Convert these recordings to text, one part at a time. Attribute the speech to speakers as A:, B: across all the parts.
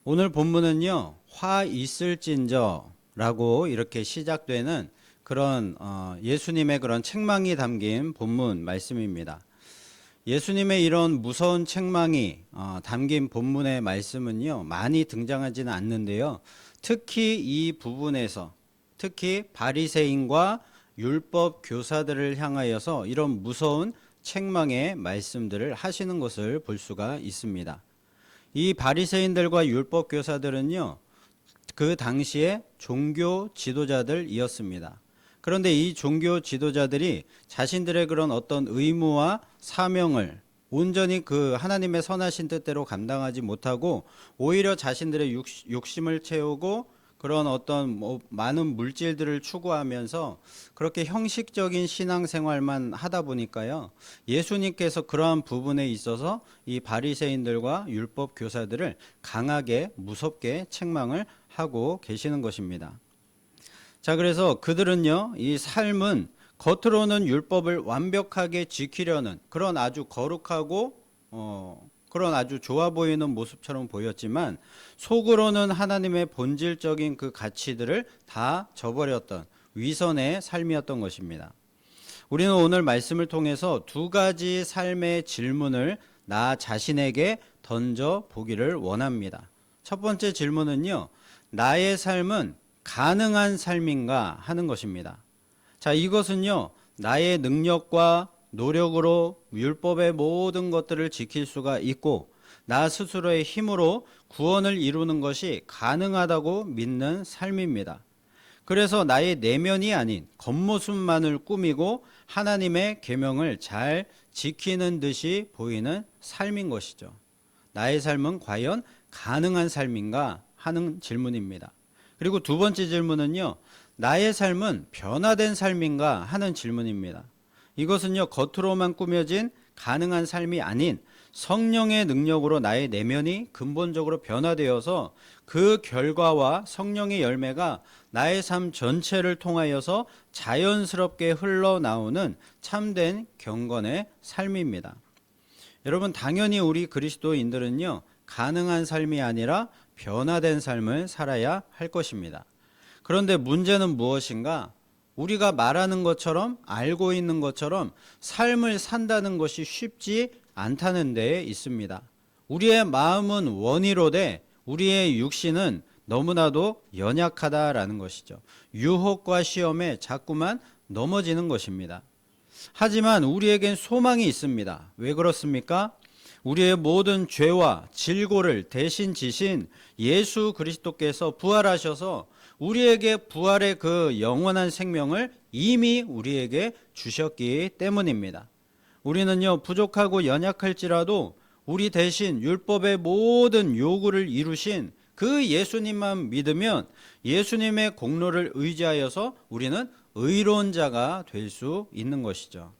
A: 오늘 본문은요, 화 있을진저라고 이렇게 시작되는 그런 예수님의 그런 책망이 담긴 본문 말씀입니다. 예수님의 이런 무서운 책망이 담긴 본문의 말씀은요, 많이 등장하지는 않는데요. 특히 이 부분에서 특히 바리새인과 율법 교사들을 향하여서 이런 무서운 책망의 말씀들을 하시는 것을 볼 수가 있습니다. 이 바리새인들과 율법 교사들은요, 그 당시에 종교 지도자들이었습니다. 그런데 이 종교 지도자들이 자신들의 그런 어떤 의무와 사명을 온전히 그 하나님의 선하신 뜻대로 감당하지 못하고 오히려 자신들의 욕심을 채우고 그런 어떤 많은 물질들을 추구하면서 그렇게 형식적인 신앙생활만 하다 보니까요. 예수님께서 그러한 부분에 있어서 이 바리새인들과 율법 교사들을 강하게 무섭게 책망을 하고 계시는 것입니다. 자, 그래서 그들은요, 이 삶은 겉으로는 율법을 완벽하게 지키려는 그런 아주 거룩하고 그런 아주 좋아 보이는 모습처럼 보였지만 속으로는 하나님의 본질적인 그 가치들을 다 저버렸던 위선의 삶이었던 것입니다. 우리는 오늘 말씀을 통해서 두 가지 삶의 질문을 나 자신에게 던져 보기를 원합니다. 첫 번째 질문은요, 나의 삶은 가능한 삶인가 하는 것입니다. 자, 이것은요, 나의 능력과 노력으로 율법의 모든 것들을 지킬 수가 있고 나 스스로의 힘으로 구원을 이루는 것이 가능하다고 믿는 삶입니다. 그래서 나의 내면이 아닌 겉모습만을 꾸미고 하나님의 계명을 잘 지키는 듯이 보이는 삶인 것이죠. 나의 삶은 과연 가능한 삶인가 하는 질문입니다. 그리고 두 번째 질문은요, 나의 삶은 변화된 삶인가 하는 질문입니다. 이것은요, 겉으로만 꾸며진 가능한 삶이 아닌 성령의 능력으로 나의 내면이 근본적으로 변화되어서 그 결과와 성령의 열매가 나의 삶 전체를 통하여서 자연스럽게 흘러나오는 참된 경건의 삶입니다. 여러분, 당연히 우리 그리스도인들은요, 가능한 삶이 아니라 변화된 삶을 살아야 할 것입니다. 그런데 문제는 무엇인가? 우리가 말하는 것처럼 알고 있는 것처럼 삶을 산다는 것이 쉽지 않다는 데에 있습니다. 우리의 마음은 원이로되 우리의 육신은 너무나도 연약하다라는 것이죠. 유혹과 시험에 자꾸만 넘어지는 것입니다. 하지만 우리에겐 소망이 있습니다. 왜 그렇습니까? 우리의 모든 죄와 질고를 대신 지신 예수 그리스도께서 부활하셔서 우리에게 부활의 그 영원한 생명을 이미 우리에게 주셨기 때문입니다. 우리는요, 부족하고 연약할지라도 우리 대신 율법의 모든 요구를 이루신 그 예수님만 믿으면 예수님의 공로를 의지하여서 우리는 의로운 자가 될 수 있는 것이죠.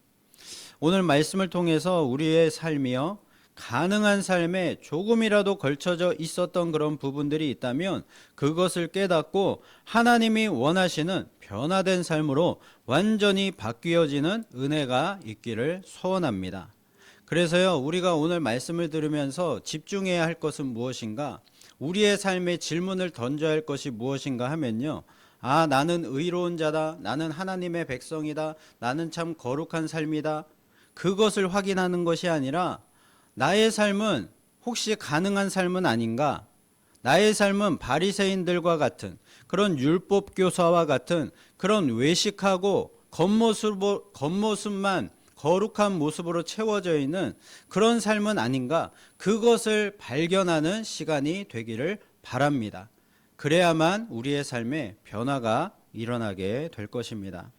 A: 오늘 말씀을 통해서 우리의 삶이요, 가능한 삶에 조금이라도 걸쳐져 있었던 그런 부분들이 있다면 그것을 깨닫고 하나님이 원하시는 변화된 삶으로 완전히 바뀌어지는 은혜가 있기를 소원합니다. 그래서요, 우리가 오늘 말씀을 들으면서 집중해야 할 것은 무엇인가? 우리의 삶에 질문을 던져야 할 것이 무엇인가 하면요, 아, 나는 의로운 자다. 나는 하나님의 백성이다. 나는 참 거룩한 삶이다. 그것을 확인하는 것이 아니라 나의 삶은 혹시 가능한 삶은 아닌가? 나의 삶은 바리새인들과 같은 그런 율법 교사와 같은 그런 외식하고 겉모습만 거룩한 모습으로 채워져 있는 그런 삶은 아닌가? 그것을 발견하는 시간이 되기를 바랍니다. 그래야만 우리의 삶에 변화가 일어나게 될 것입니다.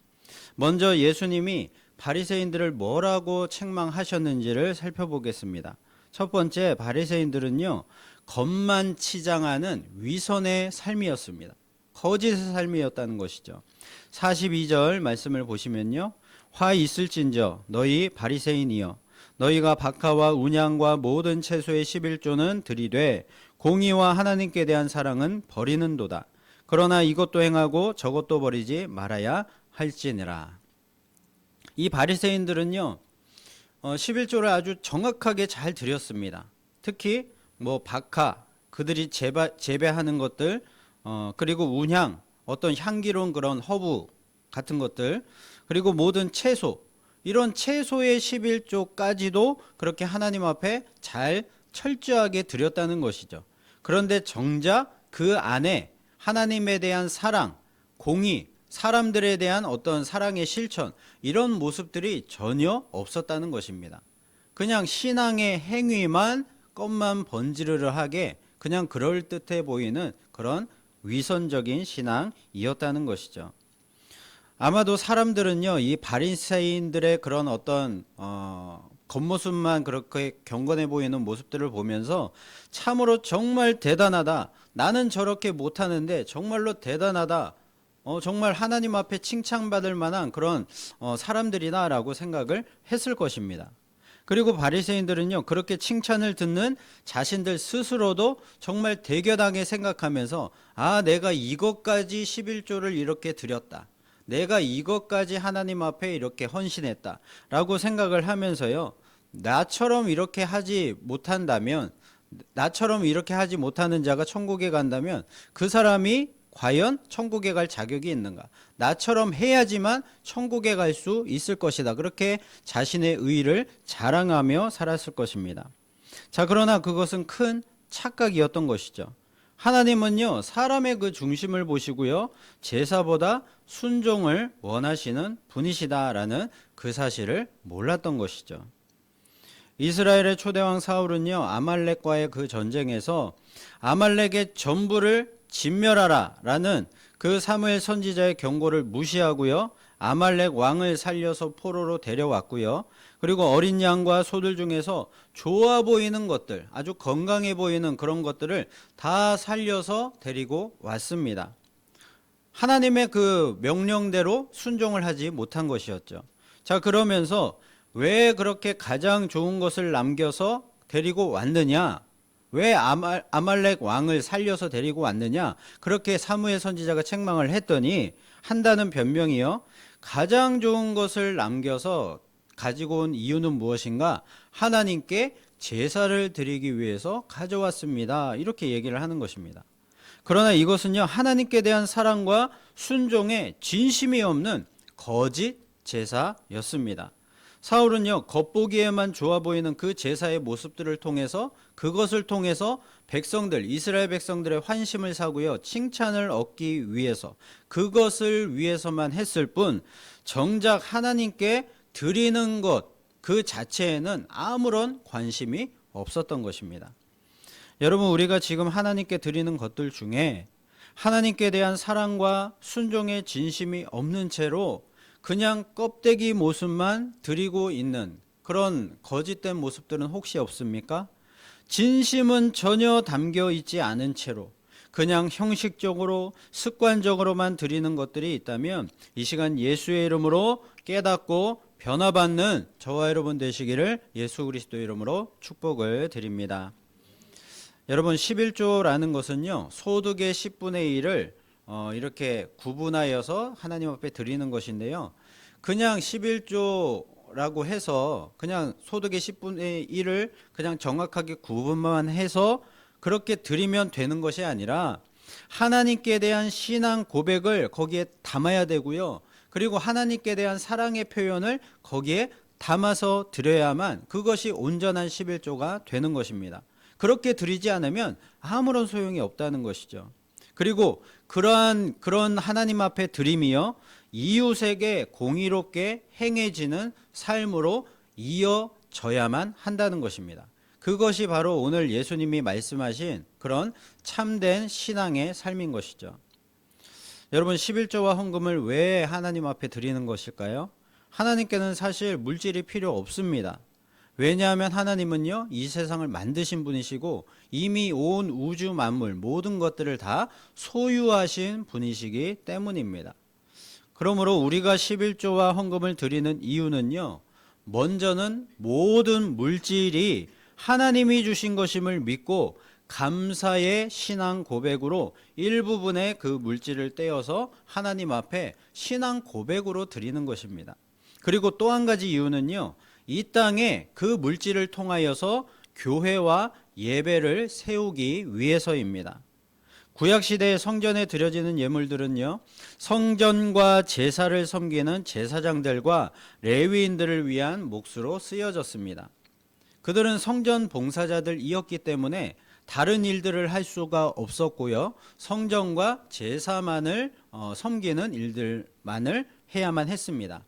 A: 먼저 예수님이 바리새인들을 뭐라고 책망하셨는지를 살펴보겠습니다. 첫 번째, 바리새인들은요, 겉만 치장하는 위선의 삶이었습니다. 거짓의 삶이었다는 것이죠. 42절 말씀을 보시면요, 화 있을진저 너희 바리새인이여 너희가 박하와 운양과 모든 채소의 11조는 들이되 공의와 하나님께 대한 사랑은 버리는도다. 그러나 이것도 행하고 저것도 버리지 말아야 할지니라. 이 바리새인들은요, 11조를 아주 정확하게 잘 드렸습니다. 특히 박하, 그들이 재배하는 것들, 그리고 운향, 어떤 향기로운 그런 허브 같은 것들, 그리고 모든 채소, 이런 채소의 11조까지도 그렇게 하나님 앞에 잘 철저하게 드렸다는 것이죠. 그런데 정작 그 안에 하나님에 대한 사랑, 공의, 사람들에 대한 어떤 사랑의 실천, 이런 모습들이 전혀 없었다는 것입니다. 그냥 신앙의 행위만 것만 번지르르하게 그냥 그럴듯해 보이는 그런 위선적인 신앙이었다는 것이죠. 아마도 사람들은요, 이 바리새인들의 그런 어떤 겉모습만 그렇게 경건해 보이는 모습들을 보면서 참으로 정말 대단하다. 나는 저렇게 못하는데 정말로 대단하다. 정말 하나님 앞에 칭찬받을 만한 그런 사람들이다라고 생각을 했을 것입니다. 그리고 바리새인들은요, 그렇게 칭찬을 듣는 자신들 스스로도 정말 대견하게 생각하면서, 아, 내가 이것까지 11조를 이렇게 드렸다. 내가 이것까지 하나님 앞에 이렇게 헌신했다 라고 생각을 하면서요, 나처럼 이렇게 하지 못한다면, 나처럼 이렇게 하지 못하는 자가 천국에 간다면 그 사람이 과연 천국에 갈 자격이 있는가? 나처럼 해야지만 천국에 갈 수 있을 것이다. 그렇게 자신의 의의를 자랑하며 살았을 것입니다. 자, 그러나 그것은 큰 착각이었던 것이죠. 하나님은요, 사람의 그 중심을 보시고요, 제사보다 순종을 원하시는 분이시다라는 그 사실을 몰랐던 것이죠. 이스라엘의 초대왕 사울은요, 아말렉과의 그 전쟁에서 아말렉의 전부를 진멸하라 라는 그 사무엘 선지자의 경고를 무시하고요, 아말렉 왕을 살려서 포로로 데려왔고요, 그리고 어린 양과 소들 중에서 좋아 보이는 것들, 아주 건강해 보이는 그런 것들을 다 살려서 데리고 왔습니다. 하나님의 그 명령대로 순종을 하지 못한 것이었죠. 자, 그러면서 왜 그렇게 가장 좋은 것을 남겨서 데리고 왔느냐? 왜 아말렉 왕을 살려서 데리고 왔느냐? 그렇게 사무엘 선지자가 책망을 했더니 한다는 변명이요, 가장 좋은 것을 남겨서 가지고 온 이유는 무엇인가? 하나님께 제사를 드리기 위해서 가져왔습니다. 이렇게 얘기를 하는 것입니다. 그러나 이것은요, 하나님께 대한 사랑과 순종에 진심이 없는 거짓 제사였습니다. 사울은요, 겉보기에만 좋아 보이는 그 제사의 모습들을 통해서, 그것을 통해서 백성들, 이스라엘 백성들의 환심을 사고요, 칭찬을 얻기 위해서, 그것을 위해서만 했을 뿐, 정작 하나님께 드리는 것 그 자체에는 아무런 관심이 없었던 것입니다. 여러분, 우리가 지금 하나님께 드리는 것들 중에 하나님께 대한 사랑과 순종의 진심이 없는 채로 그냥 껍데기 모습만 드리고 있는 그런 거짓된 모습들은 혹시 없습니까? 진심은 전혀 담겨 있지 않은 채로 그냥 형식적으로 습관적으로만 드리는 것들이 있다면 이 시간 예수의 이름으로 깨닫고 변화받는 저와 여러분 되시기를 예수 그리스도 이름으로 축복을 드립니다. 여러분, 11조라는 것은요, 소득의 10분의 1을 이렇게 구분하여서 하나님 앞에 드리는 것인데요, 그냥 11조라고 해서 그냥 소득의 10분의 1을 그냥 정확하게 구분만 해서 그렇게 드리면 되는 것이 아니라 하나님께 대한 신앙 고백을 거기에 담아야 되고요, 그리고 하나님께 대한 사랑의 표현을 거기에 담아서 드려야만 그것이 온전한 11조가 되는 것입니다. 그렇게 드리지 않으면 아무런 소용이 없다는 것이죠. 그리고 그런 하나님 앞에 드림이요, 이웃에게 공의롭게 행해지는 삶으로 이어져야만 한다는 것입니다. 그것이 바로 오늘 예수님이 말씀하신 그런 참된 신앙의 삶인 것이죠. 여러분, 11조와 헌금을 왜 하나님 앞에 드리는 것일까요? 하나님께는 사실 물질이 필요 없습니다. 왜냐하면 하나님은요, 이 세상을 만드신 분이시고 이미 온 우주 만물 모든 것들을 다 소유하신 분이시기 때문입니다. 그러므로 우리가 11조와 헌금을 드리는 이유는요, 먼저는 모든 물질이 하나님이 주신 것임을 믿고 감사의 신앙 고백으로 일부분의 그 물질을 떼어서 하나님 앞에 신앙 고백으로 드리는 것입니다. 그리고 또 한 가지 이유는요, 이 땅에 그 물질을 통하여서 교회와 예배를 세우기 위해서입니다. 구약시대의 성전에 드려지는 예물들은요, 성전과 제사를 섬기는 제사장들과 레위인들을 위한 몫으로 쓰여졌습니다. 그들은 성전 봉사자들이었기 때문에 다른 일들을 할 수가 없었고요, 성전과 제사만을 섬기는 일들만을 해야만 했습니다.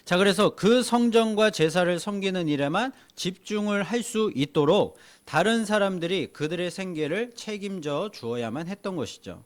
A: 자, 그래서 그 성전과 제사를 섬기는 일에만 집중을 할 수 있도록 다른 사람들이 그들의 생계를 책임져 주어야만 했던 것이죠.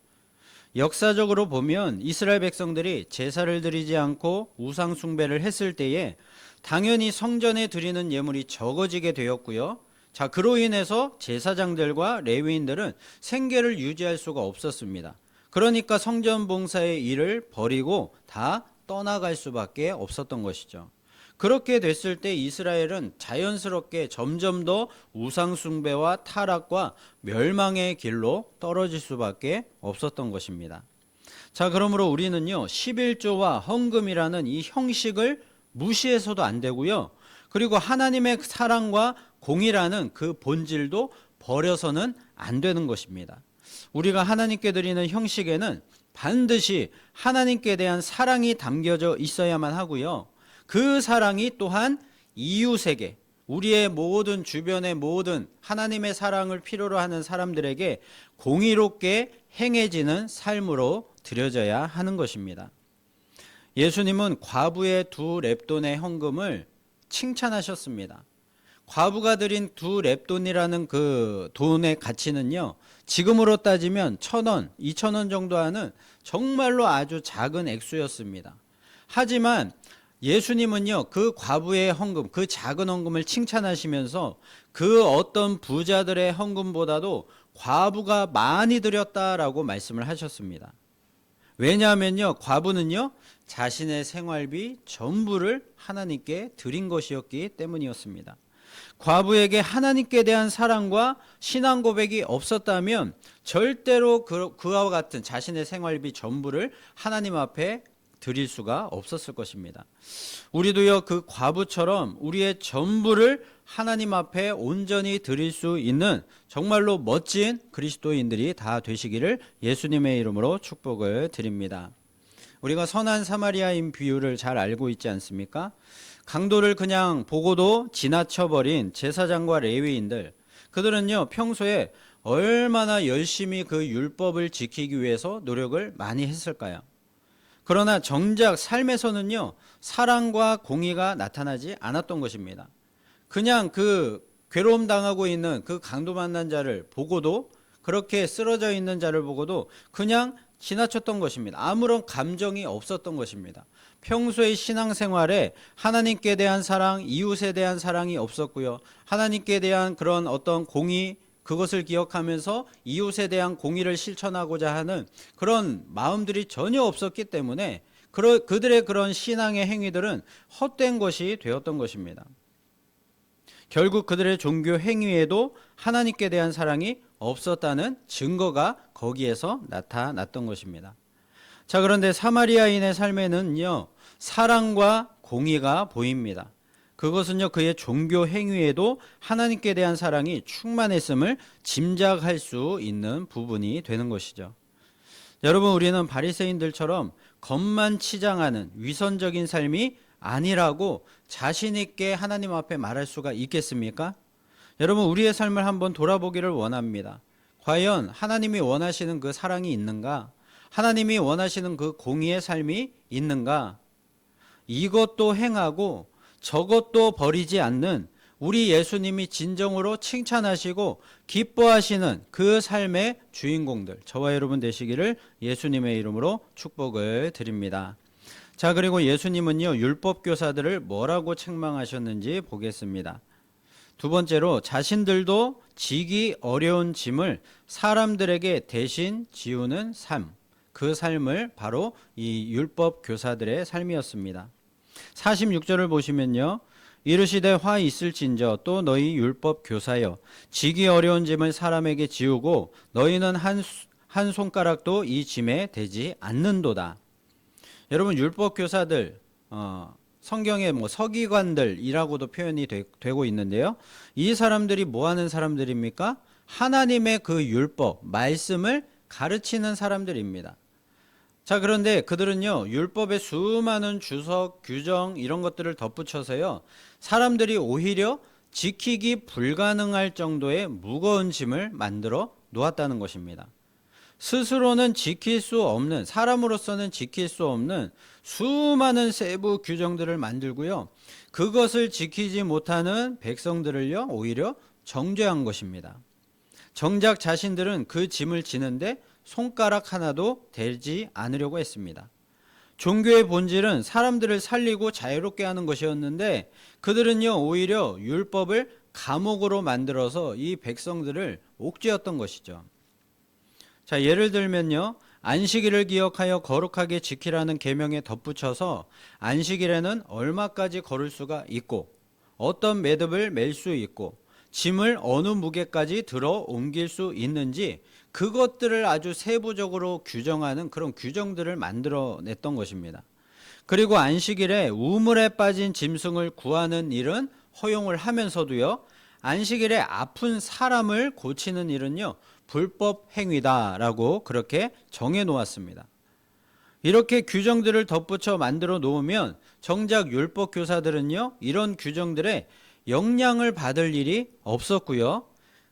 A: 역사적으로 보면 이스라엘 백성들이 제사를 드리지 않고 우상 숭배를 했을 때에 당연히 성전에 드리는 예물이 적어지게 되었고요. 자, 그로 인해서 제사장들과 레위인들은 생계를 유지할 수가 없었습니다. 그러니까 성전 봉사의 일을 버리고 다 떠나갈 수밖에 없었던 것이죠. 그렇게 됐을 때 이스라엘은 자연스럽게 점점 더 우상 숭배와 타락과 멸망의 길로 떨어질 수밖에 없었던 것입니다. 자, 그러므로 우리는요, 11조와 헌금이라는 이 형식을 무시해서도 안 되고요, 그리고 하나님의 사랑과 공의라는 그 본질도 버려서는 안 되는 것입니다. 우리가 하나님께 드리는 형식에는 반드시 하나님께 대한 사랑이 담겨져 있어야만 하고요, 그 사랑이 또한 이웃에게, 우리의 모든 주변의 모든 하나님의 사랑을 필요로 하는 사람들에게 공의롭게 행해지는 삶으로 드려져야 하는 것입니다. 예수님은 과부의 2렙돈의 헌금을 칭찬하셨습니다. 과부가 드린 2렙돈이라는 그 돈의 가치는요, 지금으로 따지면 1,000원, 2,000원 정도 하는 정말로 아주 작은 액수였습니다. 하지만 예수님은요, 그 과부의 헌금, 그 작은 헌금을 칭찬하시면서 그 어떤 부자들의 헌금보다도 과부가 많이 드렸다라고 말씀을 하셨습니다. 왜냐하면요, 과부는요, 자신의 생활비 전부를 하나님께 드린 것이었기 때문이었습니다. 과부에게 하나님께 대한 사랑과 신앙 고백이 없었다면 절대로 그와 같은 자신의 생활비 전부를 하나님 앞에 드릴 수가 없었을 것입니다. 우리도요, 그 과부처럼 우리의 전부를 하나님 앞에 온전히 드릴 수 있는 정말로 멋진 그리스도인들이 다 되시기를 예수님의 이름으로 축복을 드립니다. 우리가 선한 사마리아인 비유를 잘 알고 있지 않습니까? 강도를 그냥 보고도 지나쳐버린 제사장과 레위인들, 그들은요, 평소에 얼마나 열심히 그 율법을 지키기 위해서 노력을 많이 했을까요? 그러나 정작 삶에서는요, 사랑과 공의가 나타나지 않았던 것입니다. 그냥 그 괴로움 당하고 있는 그 강도 만난 자를 보고도, 그렇게 쓰러져 있는 자를 보고도 그냥 지나쳤던 것입니다. 아무런 감정이 없었던 것입니다. 평소의 신앙생활에 하나님께 대한 사랑, 이웃에 대한 사랑이 없었고요, 하나님께 대한 그런 어떤 공의, 그것을 기억하면서 이웃에 대한 공의를 실천하고자 하는 그런 마음들이 전혀 없었기 때문에 그들의 그런 신앙의 행위들은 헛된 것이 되었던 것입니다. 결국 그들의 종교 행위에도 하나님께 대한 사랑이 없었다는 증거가 거기에서 나타났던 것입니다. 자, 그런데 사마리아인의 삶에는요, 사랑과 공의가 보입니다. 그것은요, 그의 종교 행위에도 하나님께 대한 사랑이 충만했음을 짐작할 수 있는 부분이 되는 것이죠. 여러분, 우리는 바리새인들처럼 겉만 치장하는 위선적인 삶이 아니라고 자신 있게 하나님 앞에 말할 수가 있겠습니까? 여러분, 우리의 삶을 한번 돌아보기를 원합니다. 과연 하나님이 원하시는 그 사랑이 있는가? 하나님이 원하시는 그 공의의 삶이 있는가? 이것도 행하고 저것도 버리지 않는 우리 예수님이 진정으로 칭찬하시고 기뻐하시는 그 삶의 주인공들, 저와 여러분 되시기를 예수님의 이름으로 축복을 드립니다. 자, 그리고 예수님은요, 율법 교사들을 뭐라고 책망하셨는지 보겠습니다. 두 번째로, 자신들도 지기 어려운 짐을 사람들에게 대신 지우는 삶, 그 삶을 바로 이 율법 교사들의 삶이었습니다. 46절을 보시면요, 이르시되 화 있을진저 또 너희 율법 교사여, 지기 어려운 짐을 사람에게 지우고 너희는 한 손가락도 이 짐에 대지 않는도다. 여러분, 율법 교사들, 성경에 뭐 서기관들이라고도 표현이 되고 있는데요. 이 사람들이 뭐 하는 사람들입니까? 하나님의 그 율법, 말씀을 가르치는 사람들입니다. 자, 그런데 그들은요, 율법의 수많은 주석, 규정 이런 것들을 덧붙여서요, 사람들이 오히려 지키기 불가능할 정도의 무거운 짐을 만들어 놓았다는 것입니다. 스스로는 지킬 수 없는, 사람으로서는 지킬 수 없는 수많은 세부 규정들을 만들고요, 그것을 지키지 못하는 백성들을요, 오히려 정죄한 것입니다. 정작 자신들은 그 짐을 지는데 손가락 하나도 대지 않으려고 했습니다. 종교의 본질은 사람들을 살리고 자유롭게 하는 것이었는데 그들은요, 오히려 율법을 감옥으로 만들어서 이 백성들을 옥죄었던 것이죠. 자, 예를 들면요, 안식일을 기억하여 거룩하게 지키라는 계명에 덧붙여서 안식일에는 얼마까지 걸을 수가 있고 어떤 매듭을 맬 수 있고 짐을 어느 무게까지 들어 옮길 수 있는지 그것들을 아주 세부적으로 규정하는 그런 규정들을 만들어냈던 것입니다. 그리고 안식일에 우물에 빠진 짐승을 구하는 일은 허용을 하면서도요, 안식일에 아픈 사람을 고치는 일은요, 불법 행위다라고 그렇게 정해 놓았습니다. 이렇게 규정들을 덧붙여 만들어 놓으면 정작 율법 교사들은요, 이런 규정들에 영향을 받을 일이 없었고요,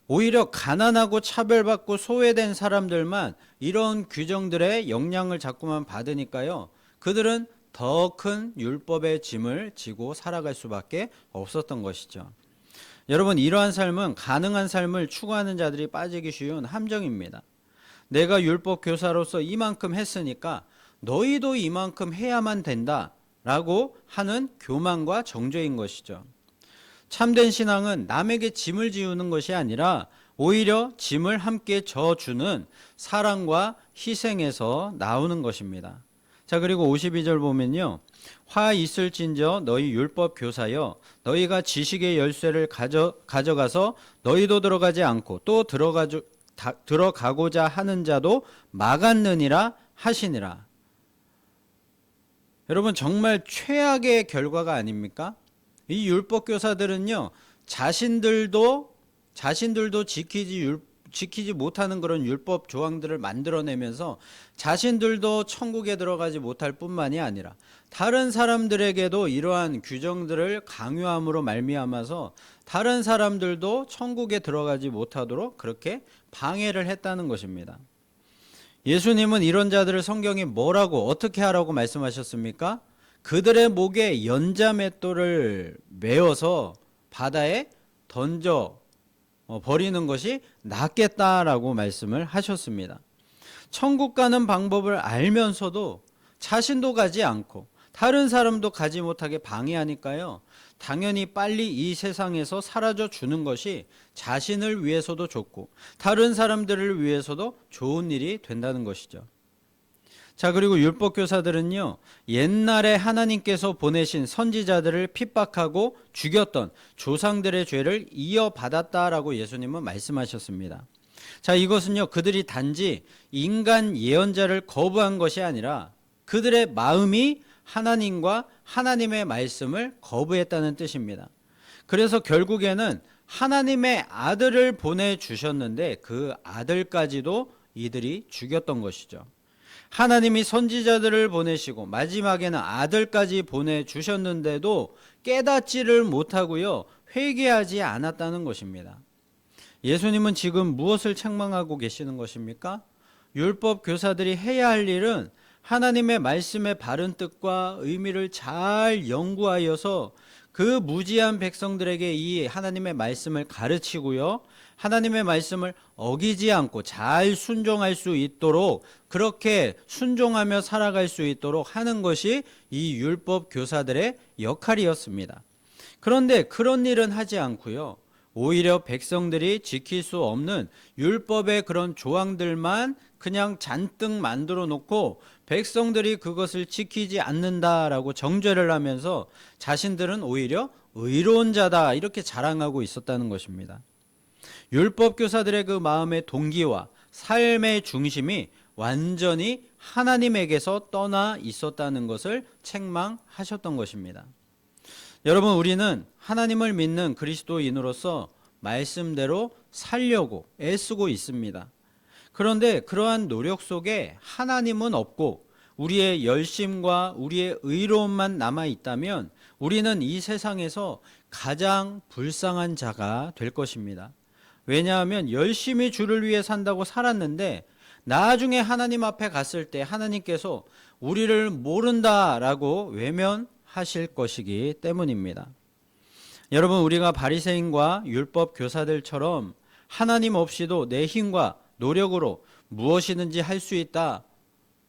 A: 오히려 가난하고 차별받고 소외된 사람들만 이런 규정들의 영향을 자꾸만 받으니까요, 그들은 더 큰 율법의 짐을 지고 살아갈 수밖에 없었던 것이죠. 여러분, 이러한 삶은 가능한 삶을 추구하는 자들이 빠지기 쉬운 함정입니다. 내가 율법 교사로서 이만큼 했으니까 너희도 이만큼 해야만 된다라고 하는 교만과 정죄인 것이죠. 참된 신앙은 남에게 짐을 지우는 것이 아니라 오히려 짐을 함께 져주는 사랑과 희생에서 나오는 것입니다. 자, 그리고 52절 보면요, 화 있을진저 너희 율법 교사여 너희가 지식의 열쇠를 가져가서 너희도 들어가지 않고 또 들어가고자 하는 자도 막았느니라 하시니라. 여러분, 정말 최악의 결과가 아닙니까? 이 율법 교사들은요, 자신들도 지키지 못하는 그런 율법 조항들을 만들어내면서 자신들도 천국에 들어가지 못할 뿐만이 아니라 다른 사람들에게도 이러한 규정들을 강요함으로 말미암아서 다른 사람들도 천국에 들어가지 못하도록 그렇게 방해를 했다는 것입니다. 예수님은 이런 자들을 성경에 뭐라고 어떻게 하라고 말씀하셨습니까? 그들의 목에 연자맷돌을 메어서 바다에 던져 버리는 것이 낫겠다라고 말씀을 하셨습니다. 천국 가는 방법을 알면서도 자신도 가지 않고 다른 사람도 가지 못하게 방해하니까요, 당연히 빨리 이 세상에서 사라져 주는 것이 자신을 위해서도 좋고 다른 사람들을 위해서도 좋은 일이 된다는 것이죠. 자, 그리고 율법 교사들은요, 옛날에 하나님께서 보내신 선지자들을 핍박하고 죽였던 조상들의 죄를 이어받았다라고 예수님은 말씀하셨습니다. 자, 이것은요, 그들이 단지 인간 예언자를 거부한 것이 아니라 그들의 마음이 하나님과 하나님의 말씀을 거부했다는 뜻입니다. 그래서 결국에는 하나님의 아들을 보내주셨는데 그 아들까지도 이들이 죽였던 것이죠. 하나님이 선지자들을 보내시고 마지막에는 아들까지 보내주셨는데도 깨닫지를 못하고요, 회개하지 않았다는 것입니다. 예수님은 지금 무엇을 책망하고 계시는 것입니까? 율법 교사들이 해야 할 일은 하나님의 말씀의 바른 뜻과 의미를 잘 연구하여서 그 무지한 백성들에게 이 하나님의 말씀을 가르치고요, 하나님의 말씀을 어기지 않고 잘 순종할 수 있도록, 그렇게 순종하며 살아갈 수 있도록 하는 것이 이 율법 교사들의 역할이었습니다. 그런데 그런 일은 하지 않고요, 오히려 백성들이 지킬 수 없는 율법의 그런 조항들만 그냥 잔뜩 만들어 놓고 백성들이 그것을 지키지 않는다라고 정죄를 하면서 자신들은 오히려 의로운 자다 이렇게 자랑하고 있었다는 것입니다. 율법 교사들의 그 마음의 동기와 삶의 중심이 완전히 하나님에게서 떠나 있었다는 것을 책망하셨던 것입니다. 여러분, 우리는 하나님을 믿는 그리스도인으로서 말씀대로 살려고 애쓰고 있습니다. 그런데 그러한 노력 속에 하나님은 없고 우리의 열심과 우리의 의로움만 남아 있다면 우리는 이 세상에서 가장 불쌍한 자가 될 것입니다. 왜냐하면 열심히 주를 위해 산다고 살았는데 나중에 하나님 앞에 갔을 때 하나님께서 우리를 모른다라고 외면하실 것이기 때문입니다. 여러분, 우리가 바리새인과 율법 교사들처럼 하나님 없이도 내 힘과 노력으로 무엇이든지 할 수 있다,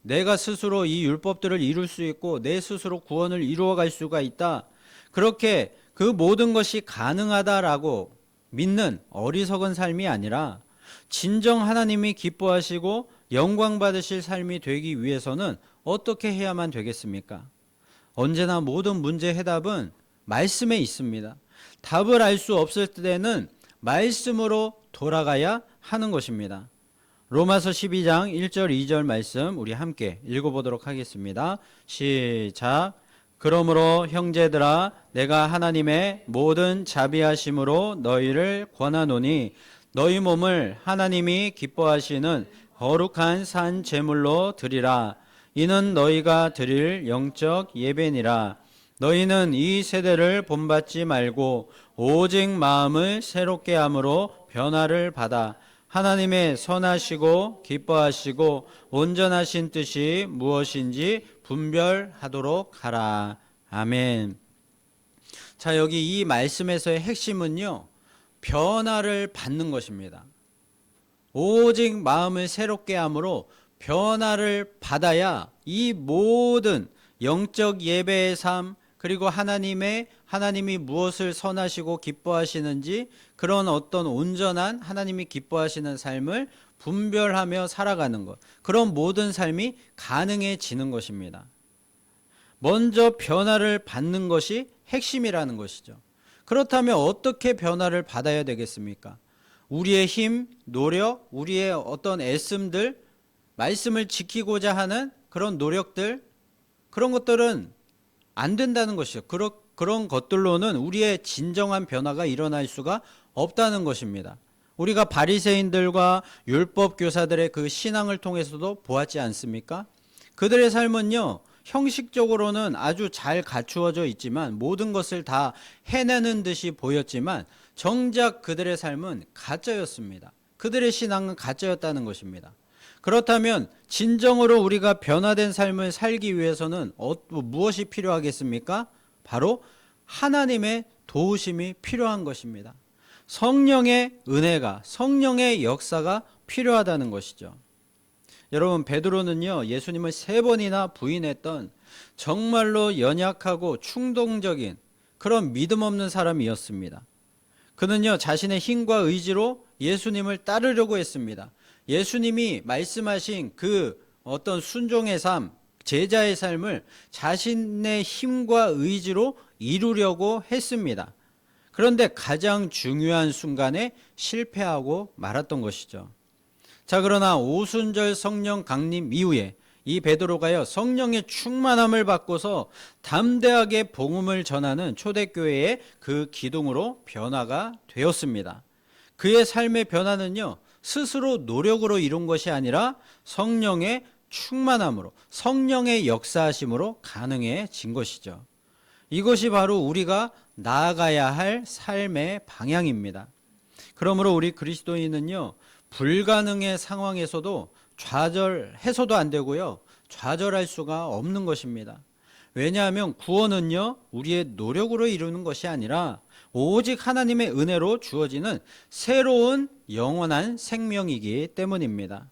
A: 내가 스스로 이 율법들을 이룰 수 있고 내 스스로 구원을 이루어갈 수가 있다, 그렇게 그 모든 것이 가능하다라고 믿는 어리석은 삶이 아니라 진정 하나님이 기뻐하시고 영광 받으실 삶이 되기 위해서는 어떻게 해야만 되겠습니까? 언제나 모든 문제 해답은 말씀에 있습니다. 답을 알 수 없을 때는 말씀으로 돌아가야 하는 것입니다. 로마서 12장 1절 2절 말씀 우리 함께 읽어보도록 하겠습니다. 시작. 그러므로 형제들아, 내가 하나님의 모든 자비하심으로 너희를 권하노니 너희 몸을 하나님이 기뻐하시는 거룩한 산 제물로 드리라. 이는 너희가 드릴 영적 예배니라. 너희는 이 세대를 본받지 말고 오직 마음을 새롭게 함으로 변화를 받아 하나님의 선하시고 기뻐하시고 온전하신 뜻이 무엇인지 분별하도록 하라. 아멘. 자, 여기 이 말씀에서의 핵심은요, 변화를 받는 것입니다. 오직 마음을 새롭게 함으로 변화를 받아야 이 모든 영적 예배의 삶, 그리고 하나님이 무엇을 선하시고 기뻐하시는지 그런 어떤 온전한 하나님이 기뻐하시는 삶을 분별하며 살아가는 것, 그런 모든 삶이 가능해지는 것입니다. 먼저 변화를 받는 것이 핵심이라는 것이죠. 그렇다면 어떻게 변화를 받아야 되겠습니까? 우리의 힘, 노력, 우리의 어떤 애씀들, 말씀을 지키고자 하는 그런 노력들, 그런 것들은 안 된다는 것이죠. 그런 것들로는 우리의 진정한 변화가 일어날 수가 없다는 것입니다. 우리가 바리새인들과 율법 교사들의 그 신앙을 통해서도 보았지 않습니까? 그들의 삶은요, 형식적으로는 아주 잘 갖추어져 있지만 모든 것을 다 해내는 듯이 보였지만 정작 그들의 삶은 가짜였습니다. 그들의 신앙은 가짜였다는 것입니다. 그렇다면 진정으로 우리가 변화된 삶을 살기 위해서는 무엇이 필요하겠습니까? 바로 하나님의 도우심이 필요한 것입니다. 성령의 은혜가, 성령의 역사가 필요하다는 것이죠. 여러분, 베드로는요, 예수님을 3번이나 부인했던 정말로 연약하고 충동적인 그런 믿음 없는 사람이었습니다. 그는요, 자신의 힘과 의지로 예수님을 따르려고 했습니다. 예수님이 말씀하신 그 어떤 순종의 삶, 제자의 삶을 자신의 힘과 의지로 이루려고 했습니다. 그런데 가장 중요한 순간에 실패하고 말았던 것이죠. 자, 그러나 오순절 성령 강림 이후에 이 베드로가요, 성령의 충만함을 받고서 담대하게 복음을 전하는 초대교회의 그 기둥으로 변화가 되었습니다. 그의 삶의 변화는요, 스스로 노력으로 이룬 것이 아니라 성령의 충만함으로, 성령의 역사하심으로 가능해진 것이죠. 이것이 바로 우리가 나아가야 할 삶의 방향입니다. 그러므로 우리 그리스도인은요, 불가능의 상황에서도 좌절해서도 안 되고요, 좌절할 수가 없는 것입니다. 왜냐하면 구원은요, 우리의 노력으로 이루는 것이 아니라 오직 하나님의 은혜로 주어지는 새로운 영원한 생명이기 때문입니다.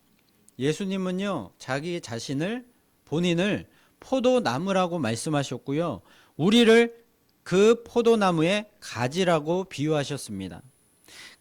A: 예수님은요, 자기 자신을, 본인을 포도나무라고 말씀하셨고요, 우리를 그 포도나무의 가지라고 비유하셨습니다.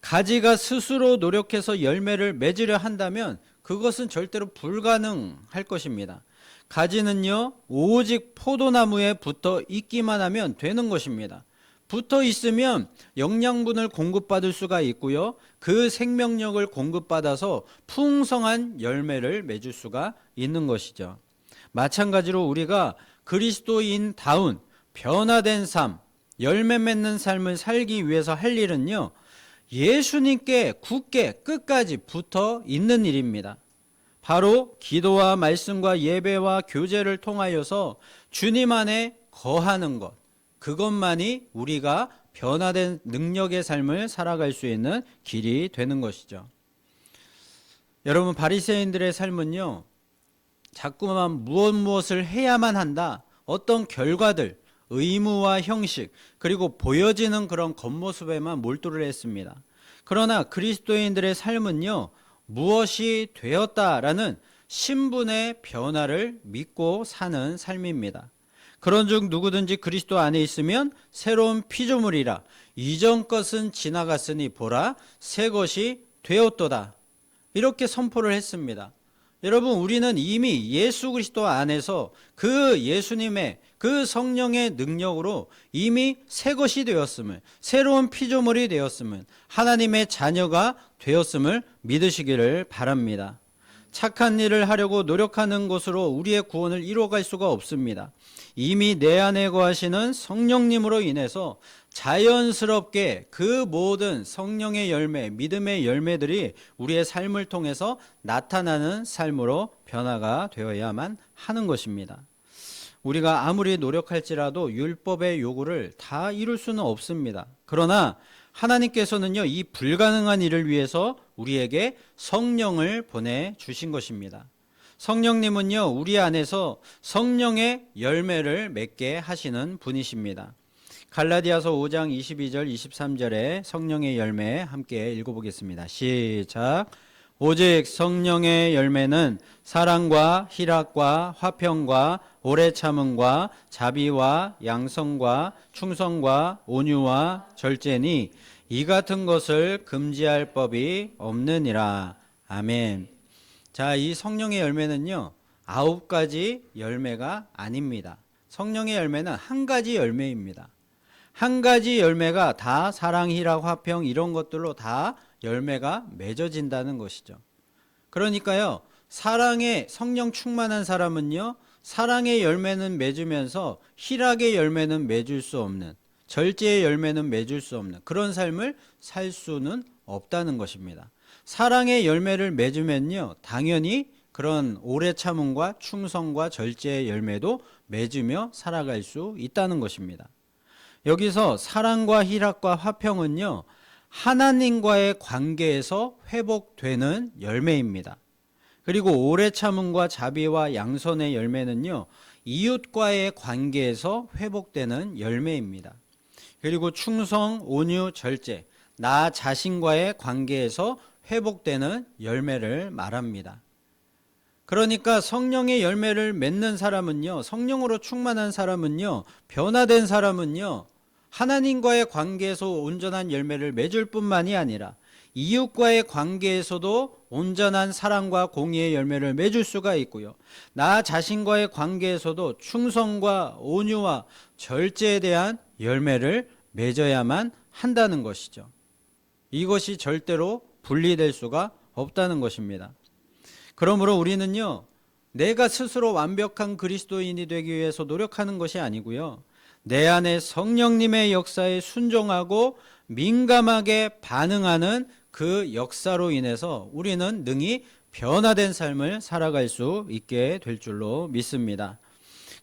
A: 가지가 스스로 노력해서 열매를 맺으려 한다면 그것은 절대로 불가능할 것입니다. 가지는요, 오직 포도나무에 붙어 있기만 하면 되는 것입니다. 붙어 있으면 영양분을 공급받을 수가 있고요, 그 생명력을 공급받아서 풍성한 열매를 맺을 수가 있는 것이죠. 마찬가지로 우리가 그리스도인다운 변화된 삶, 열매 맺는 삶을 살기 위해서 할 일은요, 예수님께 굳게 끝까지 붙어 있는 일입니다. 바로 기도와 말씀과 예배와 교제를 통하여서 주님 안에 거하는 것, 그것만이 우리가 변화된 능력의 삶을 살아갈 수 있는 길이 되는 것이죠. 여러분, 바리새인들의 삶은요, 자꾸만 무엇을 해야만 한다, 어떤 결과들, 의무와 형식, 그리고 보여지는 그런 겉모습에만 몰두를 했습니다. 그러나 그리스도인들의 삶은요, 무엇이 되었다라는 신분의 변화를 믿고 사는 삶입니다. 그런즉 누구든지 그리스도 안에 있으면 새로운 피조물이라, 이전 것은 지나갔으니 보라 새 것이 되었도다, 이렇게 선포를 했습니다. 여러분, 우리는 이미 예수 그리스도 안에서 그 예수님의 그 성령의 능력으로 이미 새 것이 되었음을, 새로운 피조물이 되었음을, 하나님의 자녀가 되었음을 믿으시기를 바랍니다. 착한 일을 하려고 노력하는 것으로 우리의 구원을 이루어갈 수가 없습니다. 이미 내 안에 거하시는 성령님으로 인해서 자연스럽게 그 모든 성령의 열매, 믿음의 열매들이 우리의 삶을 통해서 나타나는 삶으로 변화가 되어야만 하는 것입니다. 우리가 아무리 노력할지라도 율법의 요구를 다 이룰 수는 없습니다. 그러나 하나님께서는요, 이 불가능한 일을 위해서 우리에게 성령을 보내주신 것입니다. 성령님은요, 우리 안에서 성령의 열매를 맺게 하시는 분이십니다. 갈라디아서 5장 22절 23절에 성령의 열매 함께 읽어보겠습니다. 시작. 오직 성령의 열매는 사랑과 희락과 화평과 오래 참음과 자비와 양성과 충성과 온유와 절제니 이 같은 것을 금지할 법이 없느니라. 아멘. 자, 이 성령의 열매는요, 9가지 열매가 아닙니다. 성령의 열매는 한 가지 열매입니다. 한 가지 열매가 다 사랑, 희락, 화평 이런 것들로 다 열매가 맺어진다는 것이죠. 그러니까요, 사랑의 성령 충만한 사람은요, 사랑의 열매는 맺으면서 희락의 열매는 맺을 수 없는, 절제의 열매는 맺을 수 없는 그런 삶을 살 수는 없다는 것입니다. 사랑의 열매를 맺으면요, 당연히 그런 오래 참음과 충성과 절제의 열매도 맺으며 살아갈 수 있다는 것입니다. 여기서 사랑과 희락과 화평은요, 하나님과의 관계에서 회복되는 열매입니다. 그리고 오래 참음과 자비와 양선의 열매는요, 이웃과의 관계에서 회복되는 열매입니다. 그리고 충성, 온유, 절제, 나 자신과의 관계에서 회복되는 열매를 말합니다. 그러니까 성령의 열매를 맺는 사람은요, 성령으로 충만한 사람은요, 변화된 사람은요, 하나님과의 관계에서 온전한 열매를 맺을 뿐만이 아니라 이웃과의 관계에서도 온전한 사랑과 공의의 열매를 맺을 수가 있고요, 나 자신과의 관계에서도 충성과 온유와 절제에 대한 열매를 맺어야만 한다는 것이죠. 이것이 절대로 분리될 수가 없다는 것입니다. 그러므로 우리는요, 내가 스스로 완벽한 그리스도인이 되기 위해서 노력하는 것이 아니고요, 내 안에 성령님의 역사에 순종하고 민감하게 반응하는 그 역사로 인해서 우리는 능히 변화된 삶을 살아갈 수 있게 될 줄로 믿습니다.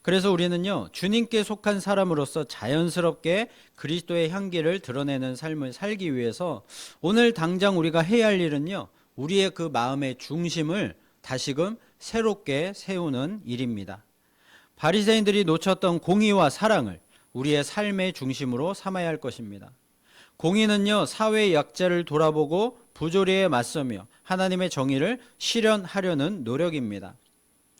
A: 그래서 우리는요, 주님께 속한 사람으로서 자연스럽게 그리스도의 향기를 드러내는 삶을 살기 위해서 오늘 당장 우리가 해야 할 일은요, 우리의 그 마음의 중심을 다시금 새롭게 세우는 일입니다. 바리새인들이 놓쳤던 공의와 사랑을 우리의 삶의 중심으로 삼아야 할 것입니다. 공의는요, 사회의 약자를 돌아보고 부조리에 맞서며 하나님의 정의를 실현하려는 노력입니다.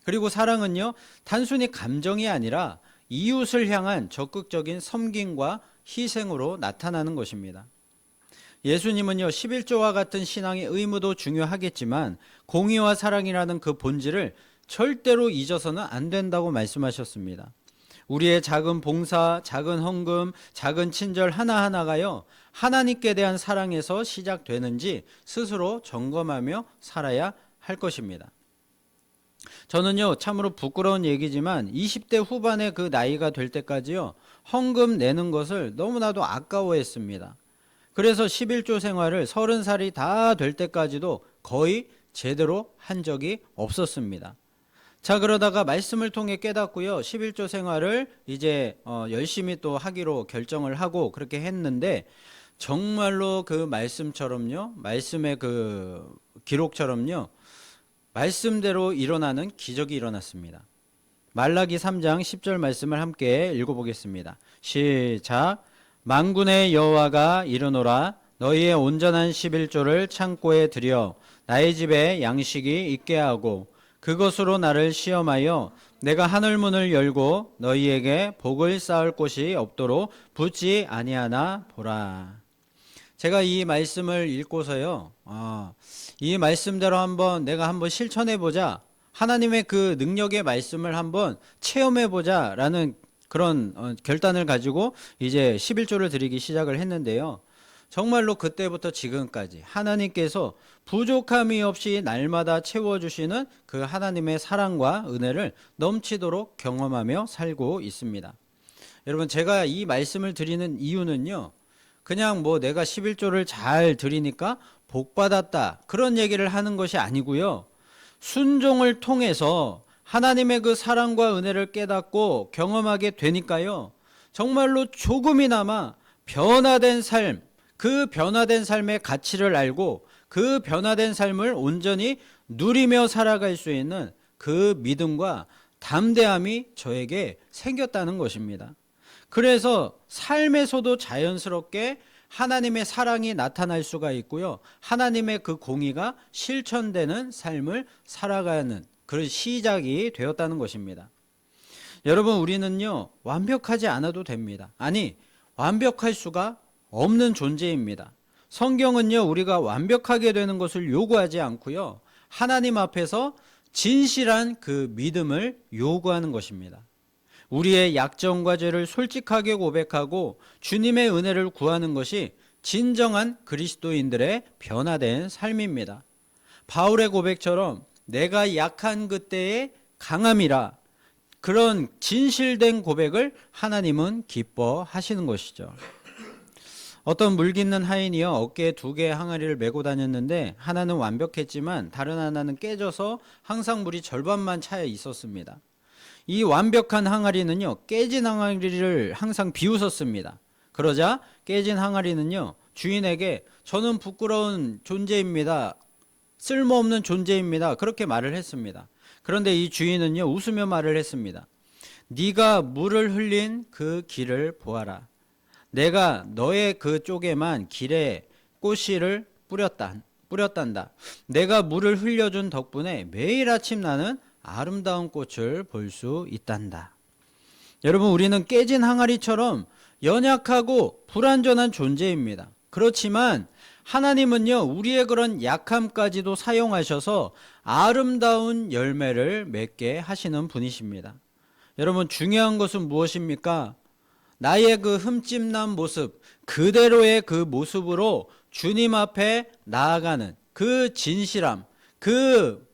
A: 그리고 사랑은요, 단순히 감정이 아니라 이웃을 향한 적극적인 섬김과 희생으로 나타나는 것입니다. 예수님은요, 11조와 같은 신앙의 의무도 중요하겠지만 공의와 사랑이라는 그 본질을 절대로 잊어서는 안 된다고 말씀하셨습니다. 우리의 작은 봉사, 작은 헌금, 작은 친절 하나하나가요, 하나님께 대한 사랑에서 시작되는지 스스로 점검하며 살아야 할 것입니다. 저는요, 참으로 부끄러운 얘기지만 20대 후반의 그 나이가 될 때까지요, 헌금 내는 것을 너무나도 아까워했습니다. 그래서 11조 생활을 30살이 다 될 때까지도 거의 제대로 한 적이 없었습니다. 자, 그러다가 말씀을 통해 깨닫고요, 11조 생활을 이제 열심히 또 하기로 결정을 하고 그렇게 했는데, 정말로 그 말씀처럼요, 말씀의 그 기록처럼요, 말씀대로 일어나는 기적이 일어났습니다. 말라기 3장 10절 말씀을 함께 읽어보겠습니다. 시작. 만군의 여호와가 이르노라, 너희의 온전한 11조를 창고에 들여 나의 집에 양식이 있게 하고 그것으로 나를 시험하여 내가 하늘문을 열고 너희에게 복을 쌓을 곳이 없도록 붙지 아니하나 보라. 제가 이 말씀을 읽고서요, 이 말씀대로 내가 한번 실천해보자, 하나님의 그 능력의 말씀을 한번 체험해보자 라는 그런 결단을 가지고 이제 11조를 드리기 시작을 했는데요. 정말로 그때부터 지금까지 하나님께서 부족함이 없이 날마다 채워주시는 그 하나님의 사랑과 은혜를 넘치도록 경험하며 살고 있습니다. 여러분, 제가 이 말씀을 드리는 이유는요, 그냥 내가 11조를 잘 드리니까 복 받았다, 그런 얘기를 하는 것이 아니고요. 순종을 통해서 하나님의 그 사랑과 은혜를 깨닫고 경험하게 되니까요, 정말로 조금이나마 변화된 삶, 그 변화된 삶의 가치를 알고 그 변화된 삶을 온전히 누리며 살아갈 수 있는 그 믿음과 담대함이 저에게 생겼다는 것입니다. 그래서 삶에서도 자연스럽게 하나님의 사랑이 나타날 수가 있고요, 하나님의 그 공의가 실천되는 삶을 살아가는 그런 시작이 되었다는 것입니다. 여러분, 우리는요, 완벽하지 않아도 됩니다. 아니, 완벽할 수가 없는 존재입니다. 성경은요, 우리가 완벽하게 되는 것을 요구하지 않고요, 하나님 앞에서 진실한 그 믿음을 요구하는 것입니다. 우리의 약점과 죄를 솔직하게 고백하고 주님의 은혜를 구하는 것이 진정한 그리스도인들의 변화된 삶입니다. 바울의 고백처럼 내가 약한 그때의 강함이라, 그런 진실된 고백을 하나님은 기뻐하시는 것이죠. 어떤 물깃는 하인이요, 어깨에 2개의 항아리를 메고 다녔는데 하나는 완벽했지만 다른 하나는 깨져서 항상 물이 절반만 차에 있었습니다. 이 완벽한 항아리는요, 깨진 항아리를 항상 비웃었습니다. 그러자 깨진 항아리는요, 주인에게 저는 부끄러운 존재입니다, 쓸모없는 존재입니다, 그렇게 말을 했습니다. 그런데 이 주인은요, 웃으며 말을 했습니다. 네가 물을 흘린 그 길을 보아라. 내가 너의 그 쪽에만 길에 꽃씨를 뿌렸단다. 내가 물을 흘려준 덕분에 매일 아침 나는 아름다운 꽃을 볼 수 있단다. 여러분, 우리는 깨진 항아리처럼 연약하고 불완전한 존재입니다. 그렇지만 하나님은요, 우리의 그런 약함까지도 사용하셔서 아름다운 열매를 맺게 하시는 분이십니다. 여러분, 중요한 것은 무엇입니까? 나의 그 흠집난 모습, 그대로의 그 모습으로 주님 앞에 나아가는 그 진실함, 그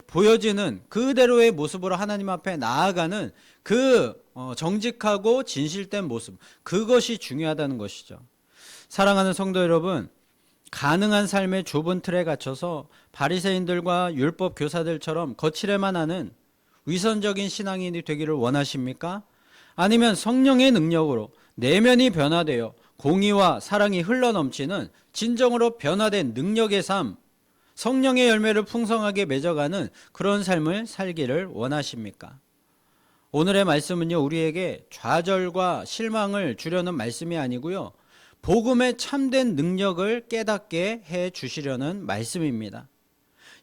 A: 보여지는 그대로의 모습으로 하나님 앞에 나아가는 그 정직하고 진실된 모습, 그것이 중요하다는 것이죠. 사랑하는 성도 여러분, 가능한 삶의 좁은 틀에 갇혀서 바리새인들과 율법 교사들처럼 거칠에만 하는 위선적인 신앙인이 되기를 원하십니까? 아니면 성령의 능력으로 내면이 변화되어 공의와 사랑이 흘러넘치는 진정으로 변화된 능력의 삶, 성령의 열매를 풍성하게 맺어가는 그런 삶을 살기를 원하십니까? 오늘의 말씀은요, 우리에게 좌절과 실망을 주려는 말씀이 아니고요, 복음의 참된 능력을 깨닫게 해 주시려는 말씀입니다.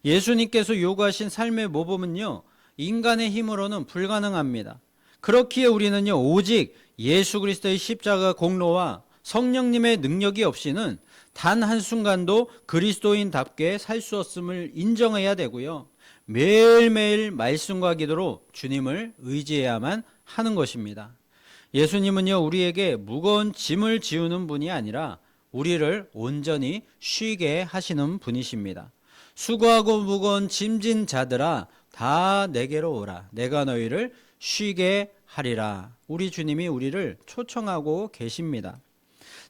A: 예수님께서 요구하신 삶의 모범은요, 인간의 힘으로는 불가능합니다. 그렇기에 우리는요, 오직 예수 그리스도의 십자가 공로와 성령님의 능력이 없이는 단 한순간도 그리스도인답게 살 수 없음을 인정해야 되고요, 매일매일 말씀과 기도로 주님을 의지해야만 하는 것입니다. 예수님은요, 우리에게 무거운 짐을 지우는 분이 아니라 우리를 온전히 쉬게 하시는 분이십니다. 수고하고 무거운 짐진 자들아 다 내게로 오라. 내가 너희를 쉬게 하리라. 우리 주님이 우리를 초청하고 계십니다.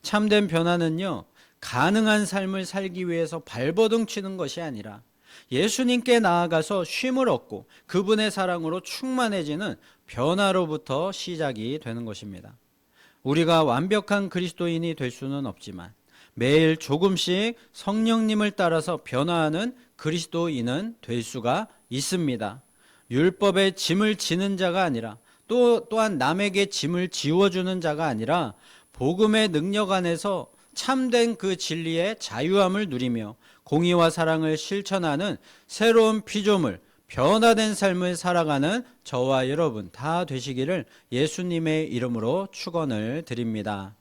A: 참된 변화는요, 가능한 삶을 살기 위해서 발버둥 치는 것이 아니라 예수님께 나아가서 쉼을 얻고 그분의 사랑으로 충만해지는 변화로부터 시작이 되는 것입니다. 우리가 완벽한 그리스도인이 될 수는 없지만 매일 조금씩 성령님을 따라서 변화하는 그리스도인은 될 수가 있습니다. 율법의 짐을 지는 자가 아니라 또한 남에게 짐을 지워주는 자가 아니라 복음의 능력 안에서 참된 그 진리의 자유함을 누리며 공의와 사랑을 실천하는 새로운 피조물, 변화된 삶을 살아가는 저와 여러분 다 되시기를 예수님의 이름으로 축원을 드립니다.